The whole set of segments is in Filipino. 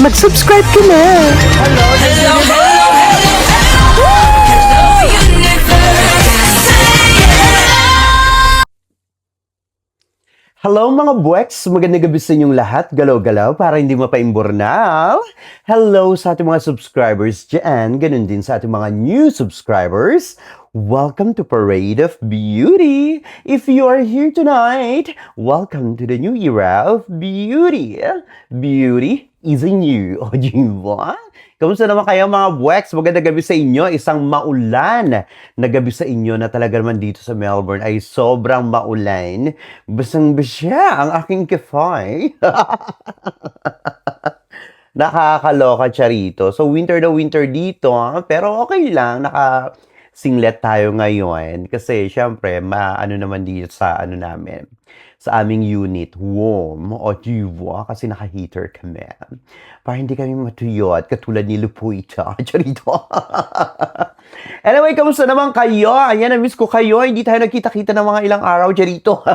mag-subscribe ka na. Hello, hello, hello, hello, universe. Hello mga buweks! Magandang gabi sa inyong lahat. Galaw-galaw para hindi mapaimbornaw. Hello sa ating mga subscribers dyan. Ganun din sa ating mga new subscribers. Welcome to Parade of Beauty! If you are here tonight, welcome to the new era of beauty. Beauty is a new. O, diba? Kamusta naman kayo mga buweks? Magandang gabi sa inyo. Isang maulan na gabi sa inyo na talaga naman dito sa Melbourne ay sobrang maulan. Basang-basya ang aking kafay. Nakakaloka, Charito. So, winter na winter dito, pero okay lang. Naka-singlet tayo ngayon. Kasi, syempre, ano naman dito sa ano namin, sa aming unit, warm o diwa kasi naka-heater kami. Para hindi kami matuyot, katulad ni Lupuita. Charito. Anyway, kamusta naman kayo? Ayan, na-miss ko kayo. Hindi tayo nagkita-kita ng mga ilang araw, Charito.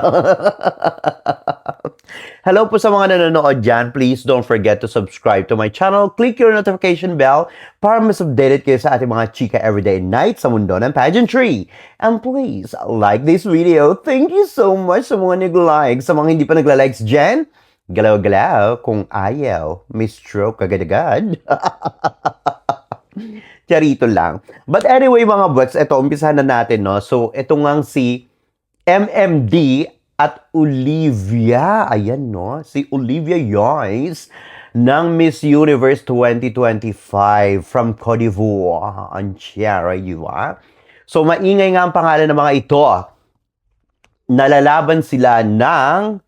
Hello po sa mga nanonood dyan. Please don't forget to subscribe to my channel. Click your notification bell para mas updated kayo sa ating mga chika everyday night sa mundo ng pageantry. And please, like this video. Thank you so much sa mga nag-like. Sa mga hindi pa nagla-likes dyan, galaw-galaw kung ayaw. May stroke agad-agad. Charito lang. But anyway, mga buwets, eto, umpisahan na natin, no? So, eto ngang si MMD at Olivia. Ayan, no? Si Olivia Yoyce ng Miss Universe 2025 from Cote d'Ivoire. Ang Sierra, diba? So, maingay nga ang pangalan ng mga ito. Nalalaban sila ng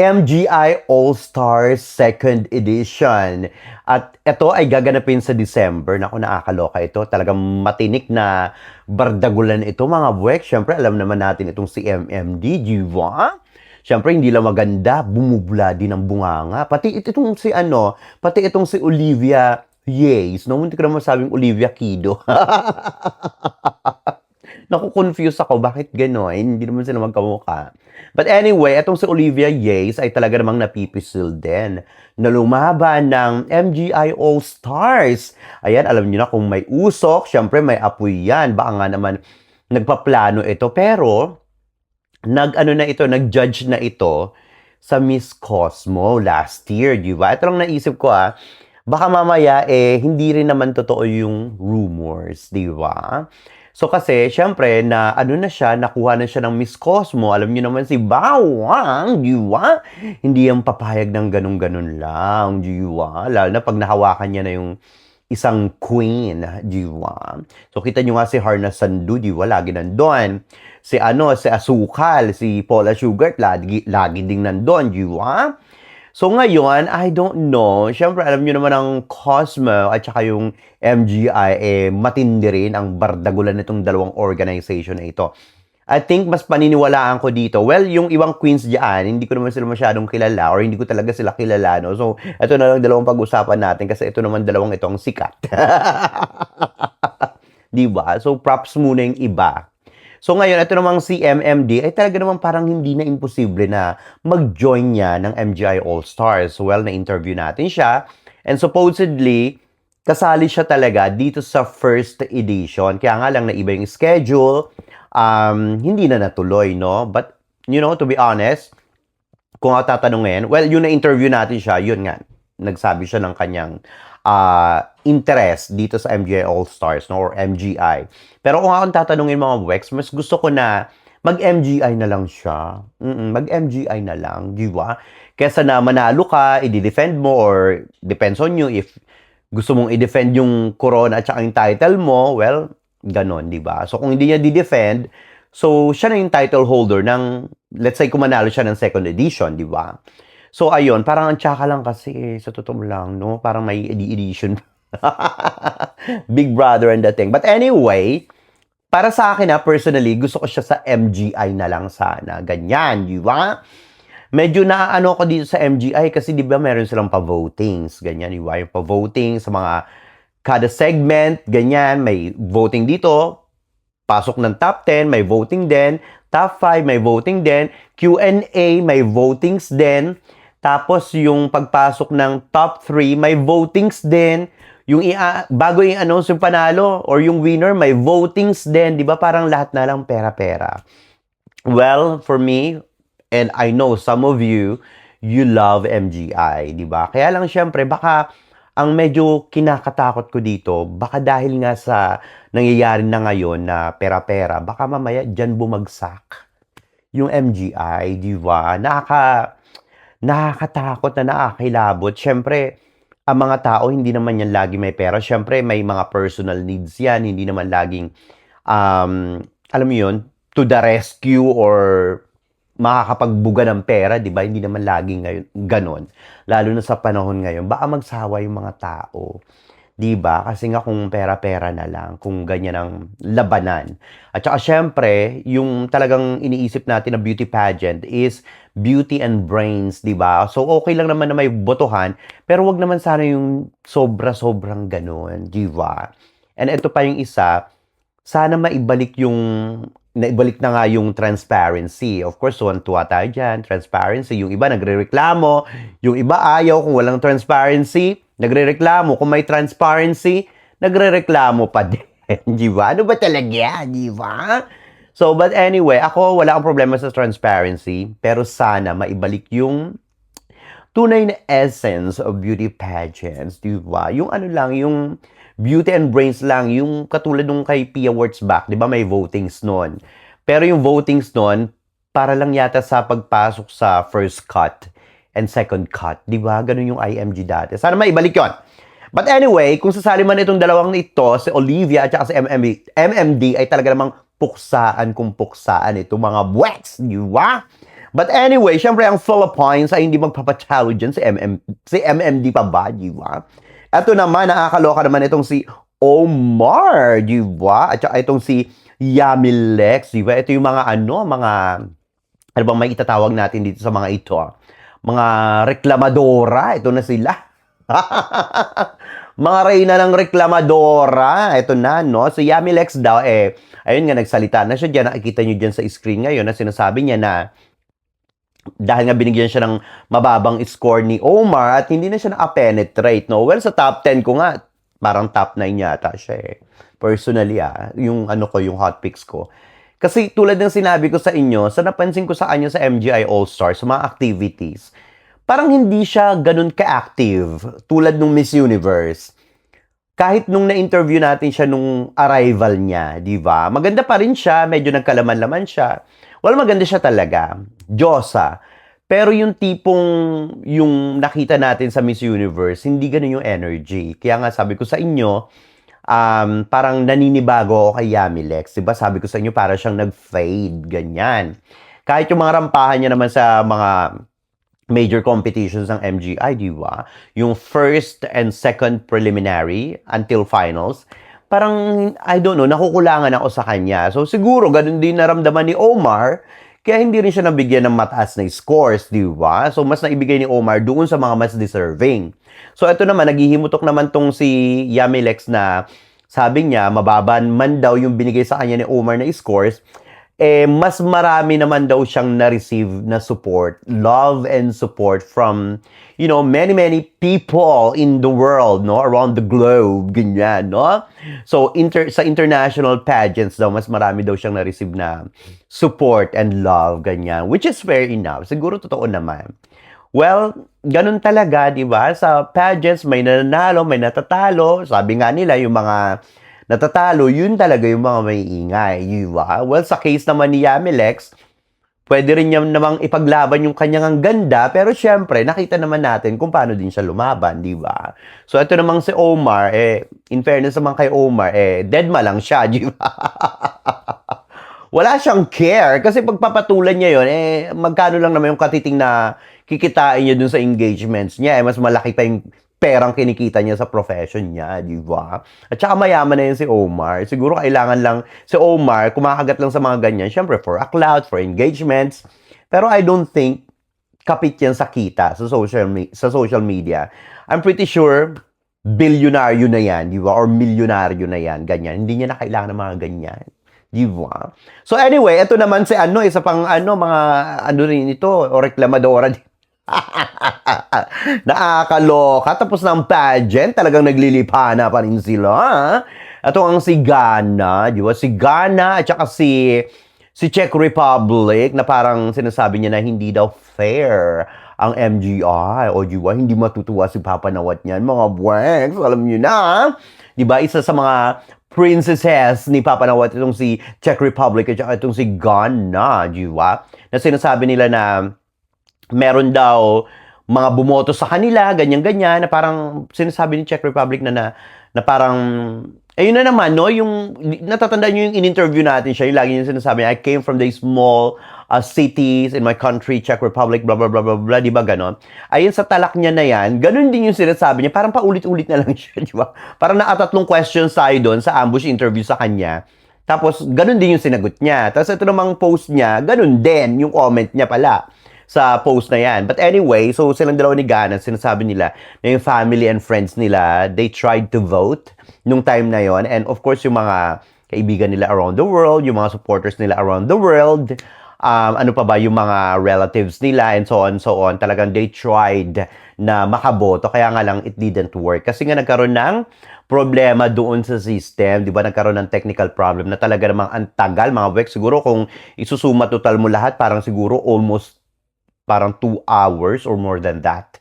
MGI All-Stars 2nd Edition. At ito ay gaganapin sa December. Naku, nakakaloka ito. Talagang matinik na bardagulan ito, mga buwek. Siyempre, alam naman natin itong si MMD, diba? Siyempre, hindi lang maganda. Bumubula din ang bunganga. Pati itong si pati itong si Olivia Yates. No, hindi ko naman sabing Olivia Kido. Naku-confuse ako, bakit gano'n? Hindi naman sila magkamukha. But anyway, itong si Olivia Yates ay talaga namang napipisil din na lumaban ng MGI All-Stars. Ayan, alam niyo na kung may usok, syempre may apoy yan. Baka nga naman nagpaplano ito. Pero, nag-judge na ito sa Miss Cosmo last year, di ba? Ito lang naisip ko baka mamaya hindi rin naman totoo yung rumors, di ba? So kasi, syempre, nakuha na siya ng Miss Cosmo. Alam niyo naman si Bawang, diwa? Hindi yung papayag ng ganun-ganun lang, diwa? Lalo na pag nahawakan niya na yung isang queen, diwa? So kita niyo nga si Harna Sandu, diwa? Lagi nandun. Si Asukal, si Paula Sugar, lagi ding nandun, diwa? So ngayon, I don't know. Siyempre, alam niyo naman ang Cosmo at saka yung MGI, matindi rin ang bardagulan nitong dalawang organization na ito. I think mas paniniwalaan ko dito. Well, yung ibang queens diyan, hindi ko naman sila masyadong kilala or hindi ko talaga sila kilala, no? So, ito na lang dalawang pag-usapan natin kasi ito naman dalawang itong sikat. Diba? So, props muna yung iba. So ngayon, ito namang si MMD ay talaga naman parang hindi na imposible na mag-join niya ng MGI All-Stars. Well, na-interview natin siya. And supposedly, kasali siya talaga dito sa first edition. Kaya nga lang naiba yung schedule. Hindi na natuloy, no? But, to be honest, kung ako tatanungin, well, yung na-interview natin siya, yun nga, nagsabi siya ng kanyang interest dito sa MGI All-Stars, no? Or MGI. Pero kung akong tatanungin mga Wex, mas gusto ko na mag-MGI na lang siya. Mag-MGI na lang, di ba? Kesa na manalo ka, i-defend mo, or depends on you, if gusto mong i-defend yung corona at saka yung title mo, well, ganon, di ba? So kung hindi niya di-defend, so siya na yung title holder ng, let's say, kung manalo siya ng 2nd edition, di ba? So, ayun, parang ang tsaka lang kasi, sa totoo lang, no? Parang may edition. Big Brother and the thing. But anyway, para sa akin personally, gusto ko siya sa MGI na lang sana. Ganyan, di ba? Medyo naano ko dito sa MGI kasi di ba meron silang pa-votings. Ganyan, di ba? Yung pa-voting sa mga kada segment, ganyan, may voting dito. Pasok ng top 10, may voting din. Top 5, may voting din. Q&A, may votings din. Tapos yung pagpasok ng top 3, may votings din. Yung bago i-announce yung panalo or yung winner, may votings din. Di ba parang lahat na lang pera-pera. Well, for me, and I know some of you, you love MGI, di ba? Kaya lang syempre, baka ang medyo kinakatakot ko dito, baka dahil nga sa nangyayari na ngayon na pera-pera, baka mamaya dyan bumagsak yung MGI, di ba? Nakakatakot na nakakilabot. Siyempre, ang mga tao, hindi naman yan lagi may pera. Siyempre, may mga personal needs yan. Hindi naman laging, alam mo yun, to the rescue or makakapagbuga ng pera, di ba? Hindi naman laging ngayon, ganon. Lalo na sa panahon ngayon, baka magsawa yung mga tao. Di ba? Kasi nga kung pera-pera na lang, kung ganyan ang labanan. At saka syempre, yung talagang iniisip natin na beauty pageant is beauty and brains, di ba? So okay lang naman na may botohan, pero wag naman sana yung sobra-sobrang ganun, di ba? And ito pa yung isa, sana naibalik na nga yung transparency. Of course, tuwan-tuwa tayo dyan, transparency. Yung iba nagrereklamo, yung iba ayaw kung walang transparency, nagrereklamo. Kung may transparency, nagrereklamo pa din. Di ba? Ano ba talaga? Di ba? So, but anyway, ako wala akong problema sa transparency, pero sana maibalik yung tunay na essence of beauty pageants, di ba? Yung ano lang, yung beauty and brains lang, yung katulad nung kay Pia Wurtzbach, di ba may votings nun. Pero yung votings nun, para lang yata sa pagpasok sa first cut and second cut, di ba? Ganun yung IMG dati. Sana maibalik yon. But anyway, kung sasali man itong dalawang ito, si Olivia at saka si MMD ay talaga namang puksaan kung puksaan itong mga buwets, di ba? But anyway, syempre ang Philippines ay hindi magpapatalo dyan si MMD pa ba, di ba? Ito naman, nakakaloka naman itong si Omar, di ba? At saka itong si Yamilex, di ba? Ito yung mga ano bang may itatawag natin dito sa mga ito? Mga reklamadora, ito na sila. Mga reyna ng reklamadora. Ito na, no? Si Yamilex daw, ayun nga, nagsalita na siya dyan. Nakikita nyo dyan sa screen ngayon na sinasabi niya na dahil nga binigyan siya ng mababang score ni Omar at hindi na siya na-penetrate, no? Well, sa top 10 ko nga, parang top 9 yata siya eh. Personally, yung yung hot picks ko. Kasi tulad ng sinabi ko sa inyo, sa napansin ko sa kanya sa MGI All-Stars, sa mga activities, parang hindi siya ganun ka-active tulad nung Miss Universe. Kahit nung na-interview natin siya nung arrival niya, di ba? Maganda pa rin siya, medyo nagkalaman-laman siya. Well, maganda siya talaga. Diyosa. Pero yung tipong, yung nakita natin sa Miss Universe, hindi ganun yung energy. Kaya nga sabi ko sa inyo, parang naninibago ako kay Yamilex. Diba? Sabi ko sa inyo, para siyang nag-fade. Ganyan. Kahit yung mga rampahan niya naman sa mga major competitions ng MGI, di ba? Yung first and second preliminary until finals, parang, I don't know, nakukulangan ako sa kanya. So, siguro, ganun din naramdaman ni Omar, kaya hindi rin siya nabigyan ng mataas na scores, di ba? So, mas naibigay ni Omar doon sa mga mas deserving. So, ito naman, naghihimutok naman tong si Yamilex na sabi niya, mababa man daw yung binigay sa kanya ni Omar na scores, mas marami naman daw siyang na-receive na support, love and support from, many people in the world, no? Around the globe, ganyan, no? So, sa international pageants daw, mas marami daw siyang na-receive na support and love, ganyan, which is fair enough. Siguro totoo naman. Well, ganun talaga, di ba? Sa pageants, may nananalo, may natatalo. Sabi nga nila, yung mga natatalo, yun talaga yung mga may ingay, di ba? Well, sa case naman ni Yamilex, pwede rin niya namang ipaglaban yung kanyang ganda, pero syempre, nakita naman natin kung paano din siya lumaban, di ba? So, ito namang si Omar, in fairness naman kay Omar, deadma lang siya, di ba? Wala siyang care, kasi pagpapatulan niya yun, magkano lang naman yung katiting na kikitain niya dun sa engagements niya, mas malaki pa yung perang kinikita niya sa profession niya, di ba? At saka mayaman na yun si Omar. Siguro kailangan lang si Omar, kumakagat lang sa mga ganyan, syempre for a clout, for engagements. Pero I don't think kapit yan sa kita sa social media. I'm pretty sure bilyonaryo na yan, di ba? Or milyonaryo na yan, ganyan. Hindi niya na kailangan ng mga ganyan. Di ba? So anyway, ito naman si isa pang mga rin ito, o reklamadora din. Nakakaloka. Tapos ng pageant, talagang naglilipana pa rin sila. Ito ang si Ghana, di ba? Si Ghana at saka si Czech Republic na parang sinasabi niya na hindi daw fair ang MGI. O di ba? Hindi matutuwa si Papa Nawat niyan. Mga buweks, alam niyo na. Di ba? Isa sa mga princesses ni Papa Nawat itong si Czech Republic at saka itong si Ghana, di ba? Na sinasabi nila na meron daw mga bumoto sa kanila, ganyan-ganyan, na parang sinasabi ni Czech Republic na parang, ayun na naman, no? Yung, natatandaan nyo yung in-interview natin siya, yung lagi yung sinasabi, I came from the small cities in my country, Czech Republic, blah, blah, blah, blah, blah, di ba ganon? Ayun sa talak niya na yan, ganun din yung sinasabi niya, parang paulit-ulit na lang siya, di ba? Parang nakatatlong questions tayo doon sa ambush interview sa kanya. Tapos, ganun din yung sinagot niya. Tapos, ito namang post niya, ganun din yung comment niya pala sa post na yan. But anyway, so silang dalawa ni Ghana, sinasabi nila na yung family and friends nila, they tried to vote nung time na yon. And of course, yung mga kaibigan nila around the world, yung mga supporters nila around the world, ano pa ba, yung mga relatives nila, and so on. Talagang they tried na makaboto, kaya nga lang it didn't work. Kasi nga nagkaroon ng problema doon sa system, di ba? Nagkaroon ng technical problem na talaga namang ang tagal, mga weeks. Siguro kung isusuma total mo lahat, parang siguro almost parang 2 hours or more than that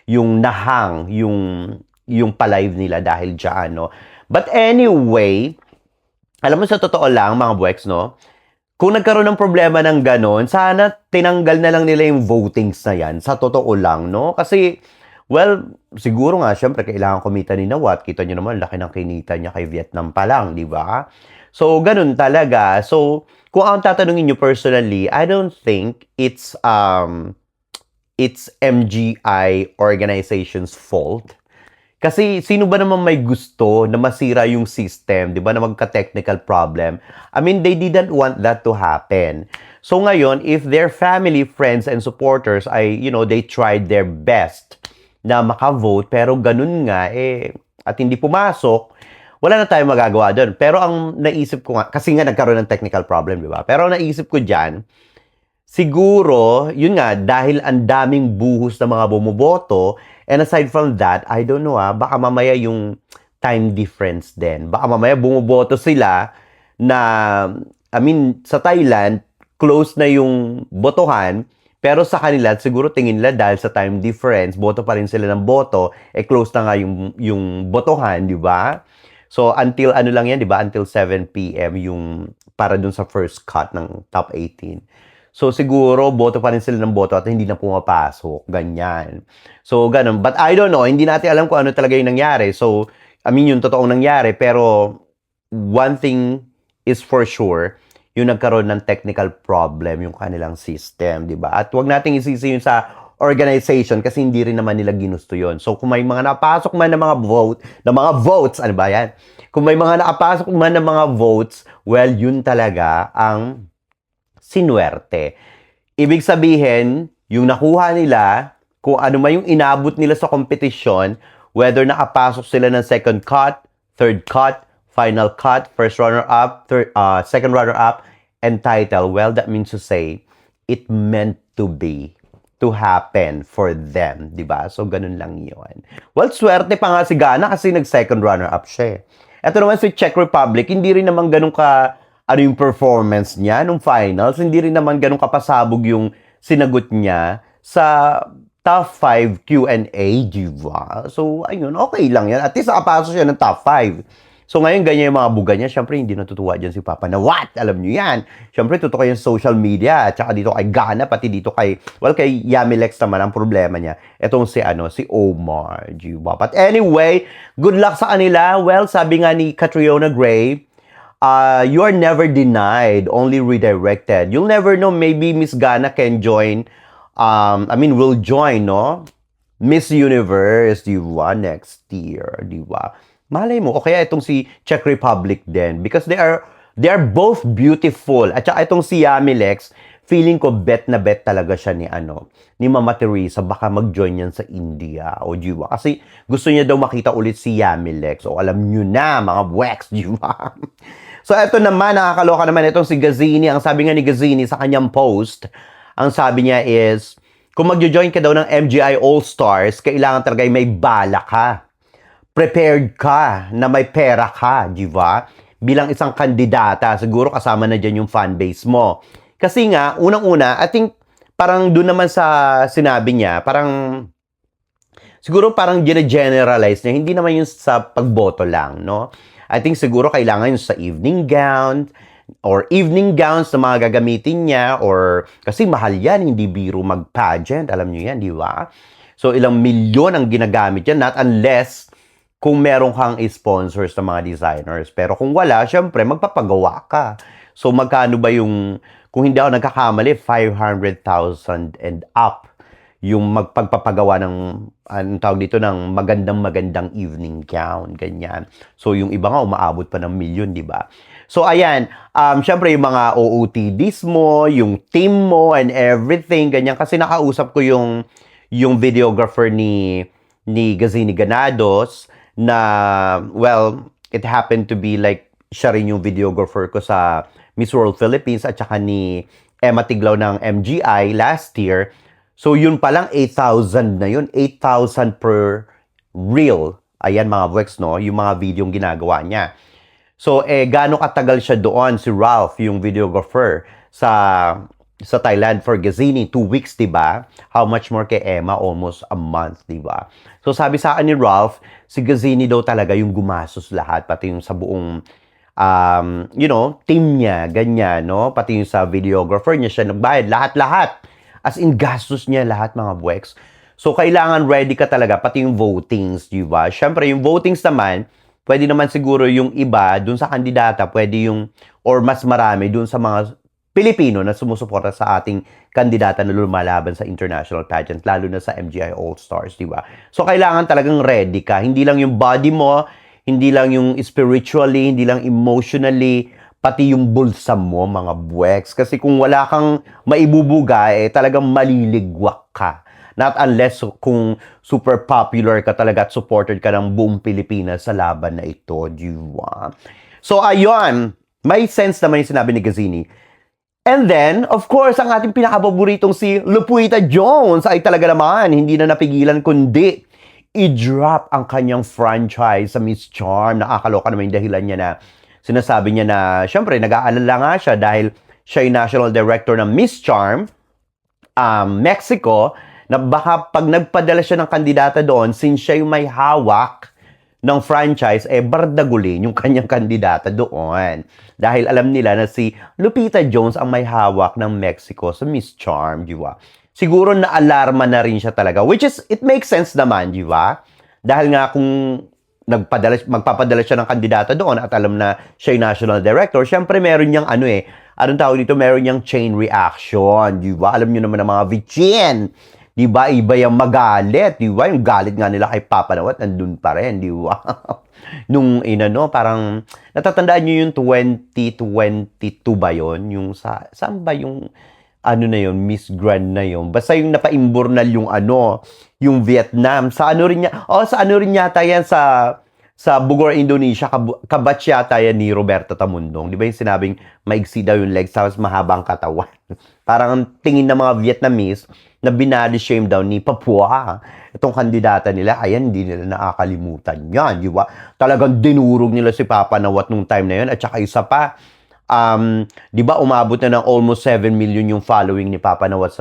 yung nahang yung pa-live nila dahil dyan, no? But anyway, alam mo sa totoo lang, mga buweks, no? Kung nagkaroon ng problema ng ganon, sana tinanggal na lang nila yung votings na yan. Sa totoo lang, no? Kasi, well, siguro nga, syempre, kailangan kumita ni Nawat. Kita nyo naman, laki ng kinita niya kay Vietnam pa lang, di ba? So, ganun talaga. So, kung ang tatanungin nyo personally, I don't think it's MGI organization's fault. Kasi sino ba naman may gusto na masira yung system, di ba, na magka-technical problem? I mean, they didn't want that to happen. So ngayon, if their family, friends, and supporters ay, they tried their best na makavote, pero ganun nga, at hindi pumasok, wala na tayong magagawa doon. Pero ang naisip ko nga, kasi nga nagkaroon ng technical problem, di ba? Pero ang naisip ko dyan, siguro, yun nga, dahil ang daming buhos na mga bumoboto, and aside from that, I don't know baka mamaya yung time difference din. Baka mamaya bumoboto sila na, I mean, sa Thailand, close na yung botohan, pero sa kanila, siguro tingin nila dahil sa time difference, boto pa rin sila ng boto, close na nga yung botohan, di ba? So, until ano lang yan, di ba? Until 7 p.m. yung para dun sa first cut ng top 18. So, siguro, boto pa rin sila ng boto at hindi na pumapasok. Ganyan. So, ganun. But I don't know. Hindi natin alam kung ano talaga yung nangyari. So, I mean, yung totoong nangyari. Pero, one thing is for sure, yung nagkaroon ng technical problem yung kanilang system, di ba? At wag nating isisi yun sa organization kasi hindi rin naman nila ginusto yon. So, kung may mga napasok man ng mga votes, ano ba yan? Kung may mga nakapasok man ng mga votes, well, yun talaga ang sinuwerte. Ibig sabihin, yung nakuha nila, kung ano man yung inabot nila sa competition, whether nakapasok sila ng second cut, third cut, final cut, first runner-up, second runner-up, and title, well, that means to say, it meant to be, to happen for them, di ba? So, ganun lang yun. Well, swerte pa nga si Ghana kasi nag-second runner-up siya. Ito naman si Czech Republic, hindi rin naman ganun yung performance niya nung finals, hindi rin naman ganun kapasabog yung sinagot niya sa top 5 Q&A, di ba? So, ayun, okay lang yan. At least nakapasok siya ng top 5. So ngayon, ganyan yung mga buga niya. Siyempre, hindi natutuwa dyan si Papa Nawat. Alam niyo yan. Siyempre, totoo yung social media. At saka dito kay Ghana, pati dito kay Yamilex naman ang problema niya. Itong si Omar. Diba? But anyway, good luck sa kanila. Well, sabi nga ni Catriona Gray, you are never denied, only redirected. You'll never know, maybe Miss Ghana can join, will join, no? Miss Universe, diba? Next year, diba? Malay mo, o kaya itong si Czech Republic din. Because they are both beautiful. At saka itong si Yamilex, feeling ko bet na bet talaga siya ni Mama Teresa, baka mag-join yan sa India. O diba? Kasi gusto niya daw makita ulit si Yamilex. O alam nyo na, mga wax, diba? So ito naman, nakakaloka naman itong si Gazzini. Ang sabi nga ni Gazzini sa kanyang post, ang sabi niya is, kung magjo-join ka daw ng MGI All-Stars, kailangan talaga may bala ka. Prepared ka, na may pera ka, di ba? Bilang isang kandidata, siguro kasama na dyan yung fanbase mo. Kasi nga, unang-una, I think, parang doon naman sa sinabi niya, parang, siguro parang generalize niya, hindi naman yung sa pagboto lang, no? I think siguro kailangan yung sa evening gown, or evening gowns na mga gagamitin niya, or kasi mahal yan, hindi biro mag-pageant, alam niyo yan, di ba? So, ilang milyon ang ginagamit yan, not unless kung meron kang sponsors ng mga designers. Pero kung wala, syempre, magpapagawa ka. So, magkano ba yung, kung hindi ako nagkakamali, 500,000 and up yung magpagpapagawa ng, anong tawag dito, ng magandang evening gown, ganyan. So, yung iba nga, umaabot pa ng milyon, di ba? So, ayan, syempre yung mga OOTDs mo, yung team mo, and everything, ganyan. Kasi nakausap ko yung videographer ni Gazini Ganados, na, well, it happened to be like, siya rin yung videographer ko sa Miss World Philippines at saka ni Emma Tiglao ng MGI last year. So, yun palang 8,000 na yun. 8,000 per reel. Ayan mga Wex, no? Yung mga video yung ginagawa niya. So, gaano katagal siya doon, si Ralph, yung videographer, sa Thailand for Gazini, 2 weeks, diba? How much more kay Emma? Almost a month, diba? So, sabi sa akin ni Ralph, si Gazini daw talaga yung gumastos lahat, pati yung sa buong, team niya, ganyan, no? Pati yung sa videographer niya, siya nagbayad, lahat-lahat. As in, gastos niya lahat, mga buweks. So, kailangan ready ka talaga, pati yung votings, diba? Siyempre, yung votings naman, pwede naman siguro yung iba, dun sa kandidata, pwede yung, or mas marami, dun sa mga Pilipino na sumusuporta sa ating kandidata na lumalaban sa international pageant, lalo na sa MGI All-Stars, di ba? So, kailangan talagang ready ka. Hindi lang yung body mo, hindi lang yung spiritually, hindi lang emotionally, pati yung bulsa mo, mga buweks. Kasi kung wala kang maibubuga, talagang maliligwak ka. Not unless kung super popular ka talaga at supported ka ng buong Pilipinas sa laban na ito, di ba? So, ayun, may sense naman yung sinabi ni Gazini. And then, of course, ang ating pinakapaboritong si Lupita Jones ay talaga naman, hindi na napigilan kundi i-drop ang kanyang franchise sa Miss Charm. Nakakaloka naman yung dahilan niya na sinasabi niya na, syempre, nag-aalala nga siya dahil siya yung National Director ng Miss Charm, Mexico, na baka pag nagpadala siya ng kandidata doon, since siya yung may hawak ng franchise, bardagulin yung kanyang kandidata doon. Dahil alam nila na si Lupita Jones ang may hawak ng Mexico sa Miss Charm, di ba? Siguro na-alarma na rin siya talaga, which is, it makes sense naman, di ba? Dahil nga kung magpapadala siya ng kandidata doon at alam na siya yung national director, syempre meron niyang anong tawag dito, meron niyang chain reaction, di ba? Alam niyo naman ang mga vichin. Di ba? Iba yung magalit. Di ba? Yung galit nga nila kay Papa Nawat, nandun pa rin. Di ba? Nung parang, natatandaan nyo yung 2022 ba yun? Yung saan ba yung, na yun, Miss Grand na yun? Basta yung napaimburnal yung yung Vietnam. Sa ano rin yata yan sa Bogor, Indonesia, kabatch yata yan ni Roberto Tamundong. Di ba yung sinabing maigsi daw yung legs, tapos mahabang katawan. Parang ang tingin ng mga Vietnamese na binody shame daw ni Papua. Itong kandidata nila, ayan, hindi nila nakakalimutan yan, di ba? Talagang dinurog nila si Papa Nawat nung time na yun. At saka isa pa, di ba umabot na ng almost 7 million yung following ni Papa Nawat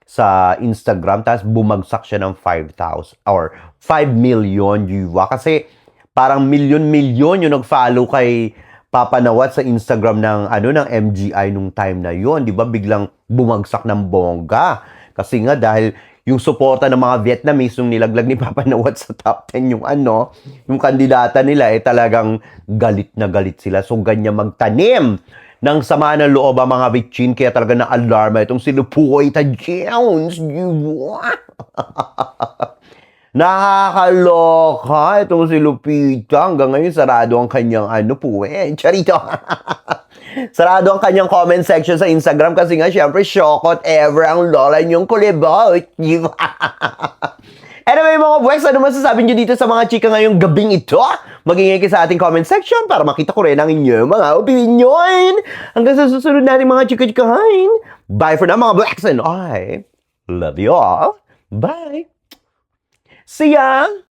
sa Instagram, tapos bumagsak siya ng 5,000 or 5 million, di ba? Kasi parang milyon-milyon yung nag-follow kay Papa Nawat sa Instagram ng MGI nung time na yon, di ba? Biglang bumagsak ng bongga. Kasi nga dahil yung suporta ng mga Vietnamese nung nilaglag ni Papa Nawat sa top 10 yung kandidata nila talagang galit na galit sila. So ganyan magtanim ng sama ng loob ang mga vichin, kaya talaga na-alarma itong si Lupita Jones. Nakakaloka itong si Lupita. Hanggang ngayon, sarado ang kanyang charito. Sarado ang kanyang comment section sa Instagram kasi nga, syempre, syokot ever ang lola niyong kulibot. Anyway, mga boys, ano masasabi niyo dito sa mga chika ngayong gabing ito? Mag-ingay kayo sa ating comment section para makita ko rin ang inyong mga opinion. Hanggang sa susunod natin mga chika-chikahain. Bye for now, mga boys, and I Love you all. Bye. See ya!